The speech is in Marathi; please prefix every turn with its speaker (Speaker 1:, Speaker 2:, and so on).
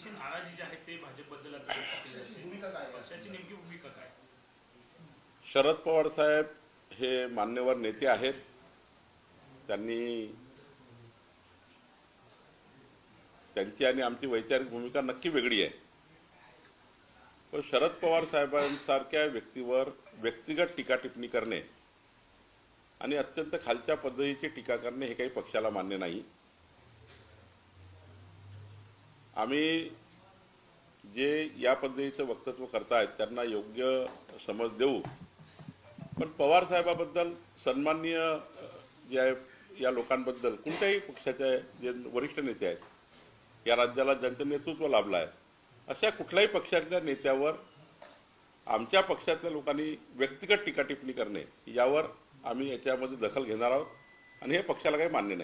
Speaker 1: अतिशय नाराजी जी आहे ते भाजपबद्दल आता व्यक्त केली जाते. भूमिका काय आहे? पक्षाची नेमकी भूमिका काय?
Speaker 2: शरद पवार साहेब हे मान्यवर नेते आहेत. त्यांची आणि आमची वैचारिक भूमिका नक्की वेगळी आहे. पण शरद पवार साहेबांसारख्या व्यक्तीवर व्यक्तिगत टीका टिप्पणी करणे आणि अत्यंत खालच्या पद्धतीची टीका करणे हे काही पक्षाला मान्य नाही. आम्ही जे या पद्धतीचं वक्तव्य करतायत त्यांना योग्य समज देऊ. पण पवार साहेबाबद्दल सन्माननीय जे आहे या लोकांबद्दल कोणत्याही पक्षाचे जे वरिष्ठ नेते आहेत, या राज्याला ज्यांचं नेतृत्व लाभलं आहे, अशा कुठल्याही पक्षातल्या नेत्यावर आमच्या पक्षातल्या लोकांनी व्यक्तिगत टीका टिप्पणी करणे यावर आम्ही याच्यामध्ये दखल घेणार आहोत आणि हे पक्षाला काही मान्य नाही.